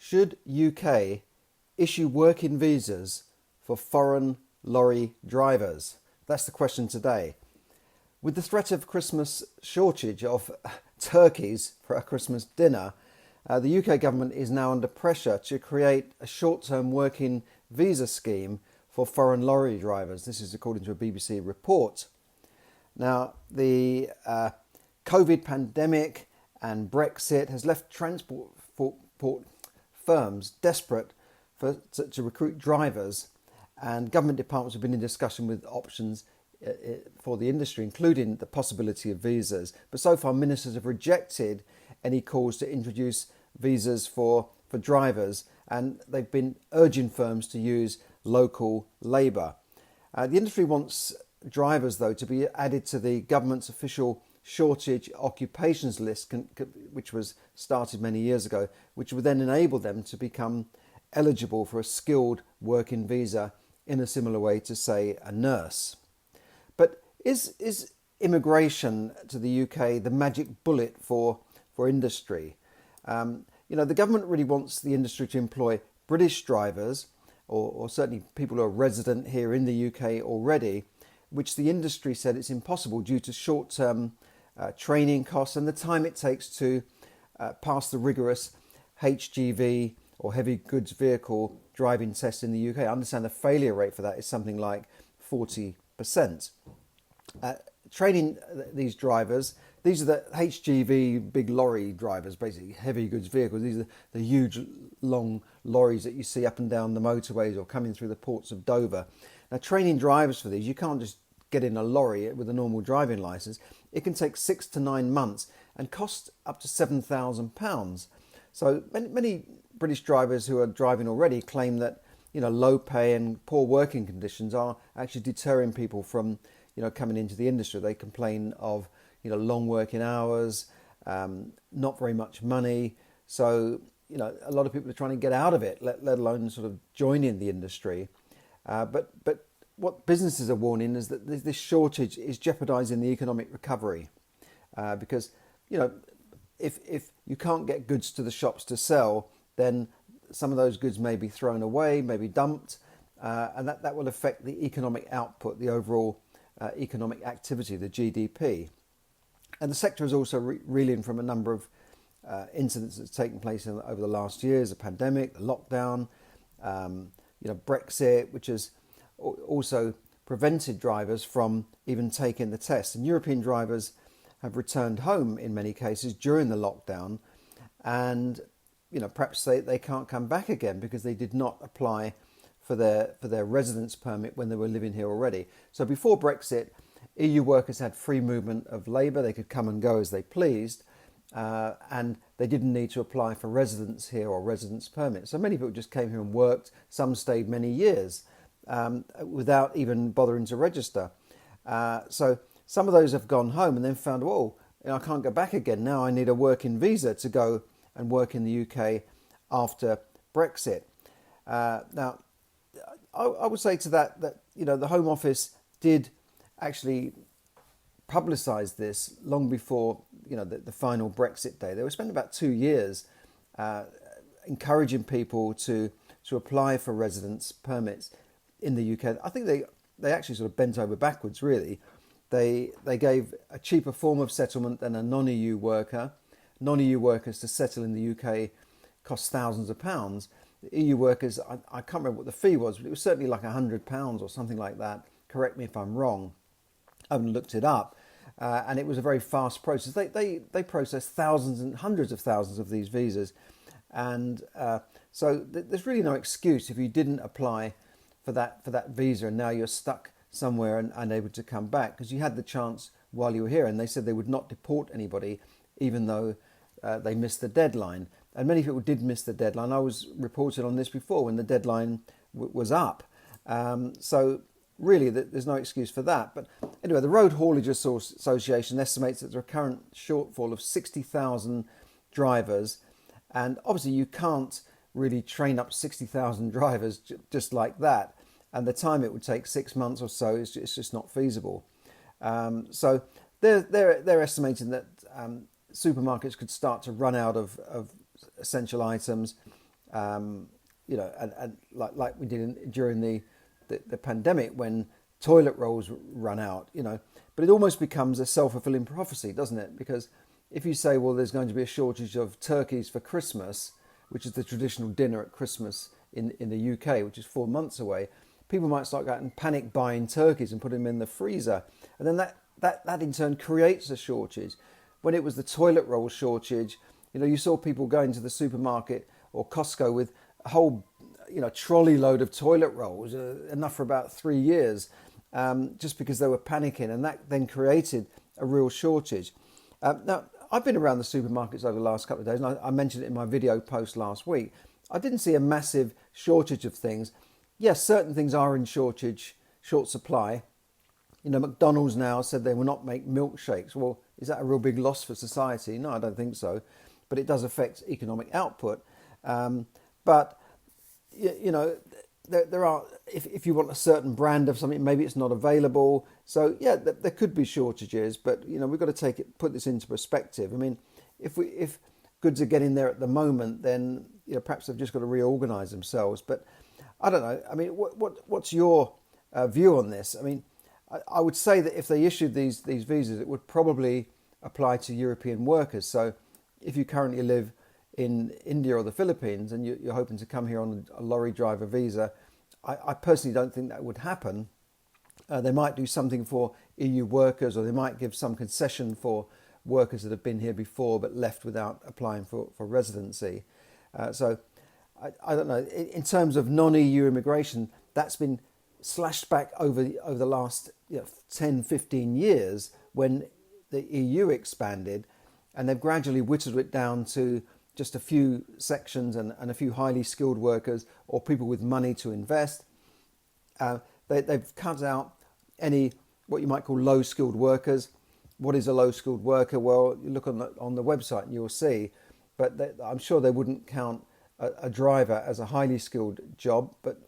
Should UK issue working visas for foreign lorry drivers? That's the question today. With the threat of Christmas shortage of turkeys for a Christmas dinner, the UK government is now under pressure to create a short-term working visa scheme for foreign lorry drivers. This is according to a BBC report. Now, the COVID pandemic and Brexit has left transport firms desperate to recruit drivers, and government departments have been in discussion with options for the industry, including the possibility of visas. But so far, ministers have rejected any calls to introduce visas for drivers, and they've been urging firms to use local labour. The industry wants drivers, though, to be added to the government's official shortage occupations list, which was started many years ago, which would then enable them to become eligible for a skilled working visa in a similar way to, say, a nurse. But is immigration to the UK the magic bullet for industry? The government really wants the industry to employ British drivers, or certainly people who are resident here in the UK already, which the industry said it's impossible due to short-term training costs and the time it takes to pass the rigorous HGV or heavy goods vehicle driving test in the UK. I understand the failure rate for that is something like 40%. Training these drivers, these are the HGV big lorry drivers, basically heavy goods vehicles. These are the huge long lorries that you see up and down the motorways or coming through the ports of Dover. Now, training drivers for these, you can't just get in a lorry with a normal driving licence. It can take 6 to 9 months and cost up to £7,000. So many British drivers who are driving already claim that low pay and poor working conditions are actually deterring people from coming into the industry. They complain of long working hours, not very much money. So a lot of people are trying to get out of it, let alone sort of join in the industry. But what businesses are warning is that this shortage is jeopardising the economic recovery, because if you can't get goods to the shops to sell, then some of those goods may be thrown away, may be dumped, and that will affect the economic output, the overall economic activity, the GDP. And the sector is also reeling from a number of incidents that's taken place over the last years: the pandemic, the lockdown, Brexit, which has also prevented drivers from even taking the test. And European drivers have returned home in many cases during the lockdown, and perhaps they can't come back again because they did not apply for their residence permit when they were living here already. So before Brexit, EU workers had free movement of labour. They could come and go as they pleased, and they didn't need to apply for residence here or residence permit. So many people just came here and worked. Some stayed many years without even bothering to register. So some of those have gone home and then found, I can't go back again. Now I need a working visa to go and work in the UK after Brexit. Now, I would say to that the Home Office did actually publicise this long before the final Brexit day. They were spending about 2 years encouraging people to apply for residence permits in the UK. I think they actually sort of bent over backwards, really. They gave a cheaper form of settlement than a non-EU worker. Non-EU workers to settle in the UK cost thousands of pounds. The EU workers, I can't remember what the fee was, but it was certainly like £100 or something like that. Correct me if I'm wrong. I haven't looked it up. And it was a very fast process. They processed thousands and hundreds of thousands of these visas. And so there's really no excuse if you didn't apply for that visa and now you're stuck somewhere and unable to come back, because you had the chance while you were here, and they said they would not deport anybody even though they missed the deadline. And many people did miss the deadline. I was reported on this before when the deadline was up. So really, there's no excuse for that. But anyway, the Road Haulage Association estimates that there's a current shortfall of 60,000 drivers. And obviously you can't really train up 60,000 drivers just like that. And the time it would take, 6 months or so, it's just not feasible. So they're estimating that supermarkets could start to run out of essential items And like we did during the pandemic when toilet rolls run out, But it almost becomes a self-fulfilling prophecy, doesn't it? Because if you say, well, there's going to be a shortage of turkeys for Christmas, which is the traditional dinner at Christmas in the UK, which is 4 months away, people might start going and panic buying turkeys and put them in the freezer. And then that in turn creates a shortage. When it was the toilet roll shortage, you saw people going to the supermarket or Costco with a whole, trolley load of toilet rolls, enough for about 3 years, just because they were panicking. And that then created a real shortage. Now, I've been around the supermarkets over the last couple of days, and I mentioned it in my video post last week. I didn't see a massive shortage of things. Yes, certain things are in short supply. McDonald's now said they will not make milkshakes. Well, is that a real big loss for society? No, I don't think so. But it does affect economic output. But there are, if you want a certain brand of something, maybe it's not available. So yeah, there could be shortages, but we've got to put this into perspective. I mean, if goods are getting there at the moment, then perhaps they've just got to reorganize themselves. But I don't know. I mean, what's your view on this? I mean, I would say that if they issued these visas, it would probably apply to European workers. So if you currently live in India or the Philippines and you're hoping to come here on a lorry driver visa, I personally don't think that would happen. They might do something for EU workers, or they might give some concession for workers that have been here before but left without applying for residency. So I don't know. In terms of non-EU immigration, that's been slashed back over the last 10, 15 years when the EU expanded, and they've gradually whittled it down to just a few sections and a few highly skilled workers or people with money to invest. They've cut out any what you might call low skilled workers. What is a low skilled worker? Well, you look on the website and you'll see, but I'm sure they wouldn't count a driver as a highly skilled job, but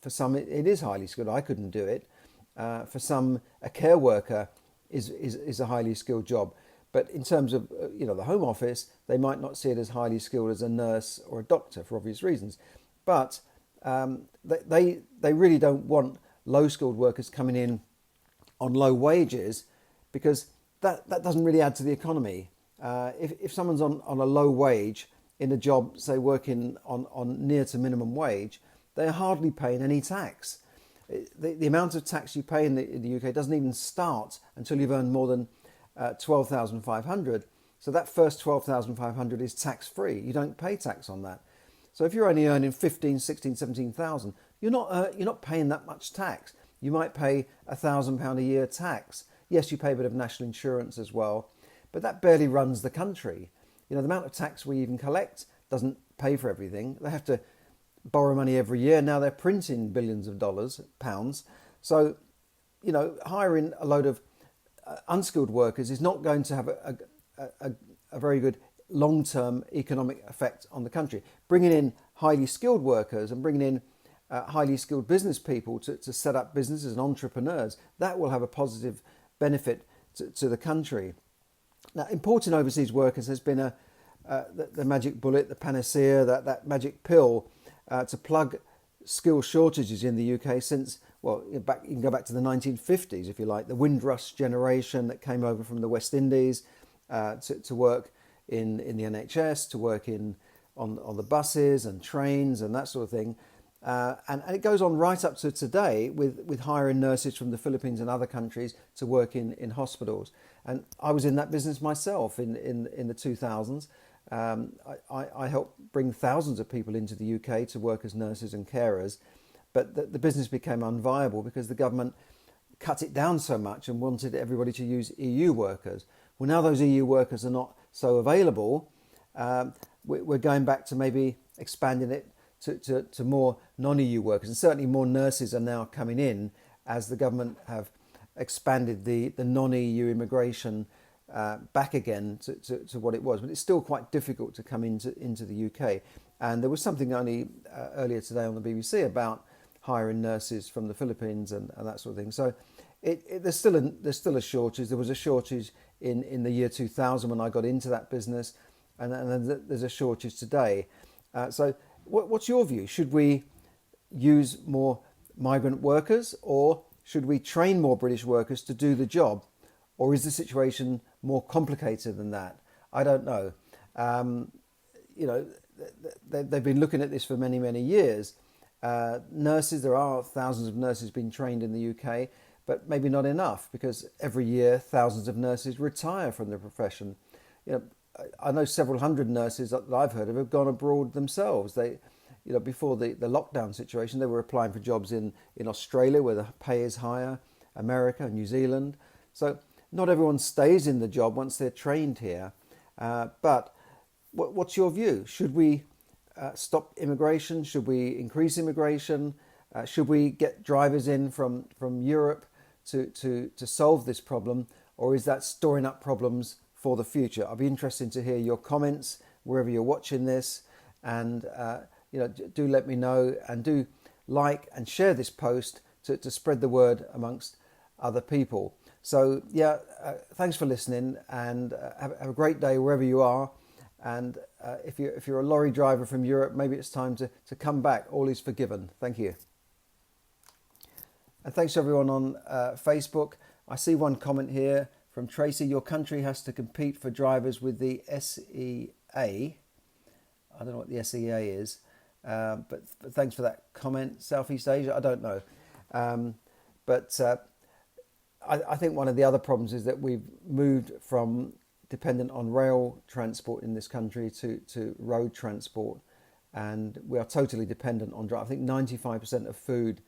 for some it is highly skilled. I couldn't do it. For some, a care worker is a highly skilled job. But in terms of the Home Office, they might not see it as highly skilled as a nurse or a doctor for obvious reasons. But they really don't want low skilled workers coming in on low wages, because that doesn't really add to the economy. If someone's on a low wage in a job, say working on near to minimum wage, they're hardly paying any tax. The amount of tax you pay in the UK doesn't even start until you've earned more than 12,500. So that first 12,500 is tax free. You don't pay tax on that. So if you're only earning 15, 16, 17,000, you're not paying that much tax. You might pay £1,000 a year tax. Yes, you pay a bit of national insurance as well, but that barely runs the country. The amount of tax we even collect doesn't pay for everything. They have to borrow money every year. Now they're printing billions of pounds. So, hiring a load of unskilled workers is not going to have a very good long-term economic effect on the country. Bringing in highly skilled workers and bringing in highly skilled business people to set up businesses and entrepreneurs, that will have a positive benefit to the country. Now, importing overseas workers has been the magic bullet, the panacea, that magic pill to plug skill shortages in the UK since, well, you can go back to the 1950s, if you like, the Windrush generation that came over from the West Indies to work in the NHS, to work on the buses and trains and that sort of thing. And it goes on right up to today with hiring nurses from the Philippines and other countries to work in hospitals. And I was in that business myself in the 2000s. I helped bring thousands of people into the UK to work as nurses and carers. But the business became unviable because the government cut it down so much and wanted everybody to use EU workers. Well, now those EU workers are not so available. We're going back to maybe expanding it to more non-EU workers, and certainly more nurses are now coming in as the government have expanded the non-EU immigration back again to what it was. But it's still quite difficult to come into the UK. And there was something only earlier today on the BBC about hiring nurses from the Philippines and that sort of thing. So there's still a shortage. There was a shortage in the year 2000 when I got into that business, and then there's a shortage today. So What's your view? Should we use more migrant workers, or should we train more British workers to do the job? Or is the situation more complicated than that? I don't know. You know, they've been looking at this for many, many years. Nurses, there are thousands of nurses being trained in the UK, but maybe not enough, because every year thousands of nurses retire from the profession. You know, I know several hundred nurses that I've heard of have gone abroad themselves. They, you know, before the lockdown situation, they were applying for jobs in Australia, where the pay is higher, America, New Zealand. So not everyone stays in the job once they're trained here. But what's your view? Should we stop immigration? Should we increase immigration? Should we get drivers in from Europe to solve this problem? Or is that storing up problems for the future? I'll be interested to hear your comments wherever you're watching this. And you know, do let me know, and do like and share this post to spread the word amongst other people. So yeah, thanks for listening, and have a great day wherever you are. And if you're a lorry driver from Europe, maybe it's time to come back. All is forgiven. Thank you. And thanks to everyone on Facebook. I see one comment here from Tracy. Your country has to compete for drivers with the SEA. I don't know what the SEA is, but thanks for that comment. Southeast Asia, I don't know. I think one of the other problems is that we've moved from dependent on rail transport in this country to road transport, and we are totally dependent on drive. I think 95% of food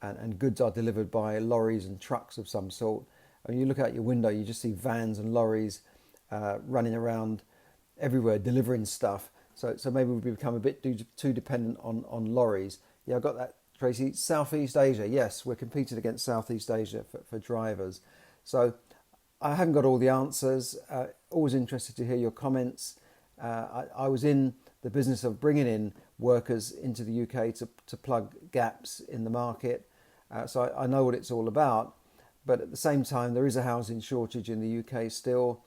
and goods are delivered by lorries and trucks of some sort. When you look out your window, you just see vans and lorries running around everywhere delivering stuff. So maybe we've become a bit too dependent on lorries. Yeah, I got that, Tracy. Southeast Asia, yes, we're competing against Southeast Asia for drivers. So I haven't got all the answers. Always interested to hear your comments. I was in the business of bringing in workers into the UK to plug gaps in the market. So I know what it's all about. But at the same time, there is a housing shortage in the UK still.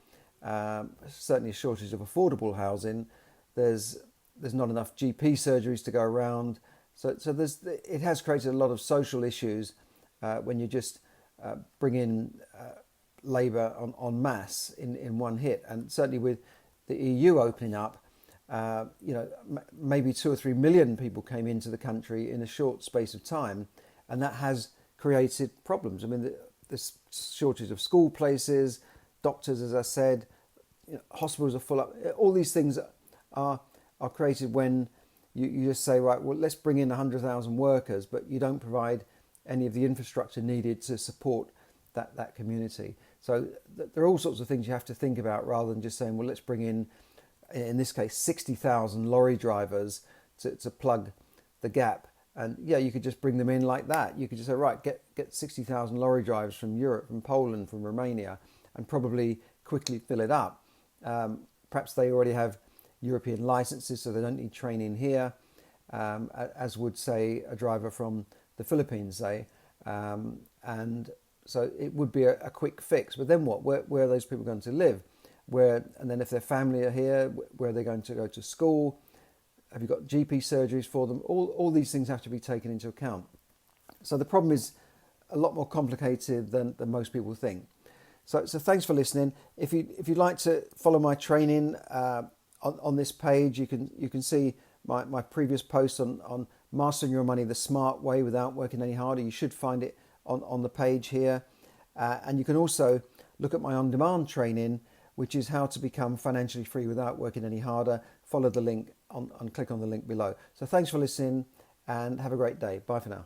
Certainly a shortage of affordable housing. There's not enough GP surgeries to go around. So it has created a lot of social issues when you just bring in labour en masse in one hit. And certainly with the EU opening up, you know, maybe 2 or 3 million people came into the country in a short space of time, and that has created problems. I mean, there's shortage of school places, doctors, as I said, you know, hospitals are full up. All these things are created when you just say, right, well, let's bring in 100,000 workers, but you don't provide any of the infrastructure needed to support that community. So there are all sorts of things you have to think about, rather than just saying, well, let's bring in this case, 60,000 lorry drivers to plug the gap. And yeah, you could just bring them in like that. You could just say, right, get 60,000 lorry drivers from Europe, from Poland, from Romania, and probably quickly fill it up. Perhaps they already have European licenses, so they don't need training here, as would, say, a driver from the Philippines, say. And so it would be a quick fix. But then what? Where are those people going to live? And then if their family are here, where are they going to go to school? Have you got GP surgeries for them? All these things have to be taken into account. So the problem is a lot more complicated than most people think. So thanks for listening. If you'd like to follow my training on this page, you can see my previous posts on mastering your money the smart way without working any harder. You should find it on the page here. And you can also look at my on-demand training, which is how to become financially free without working any harder. Follow the link and click on the link below. So thanks for listening, and have a great day. Bye for now.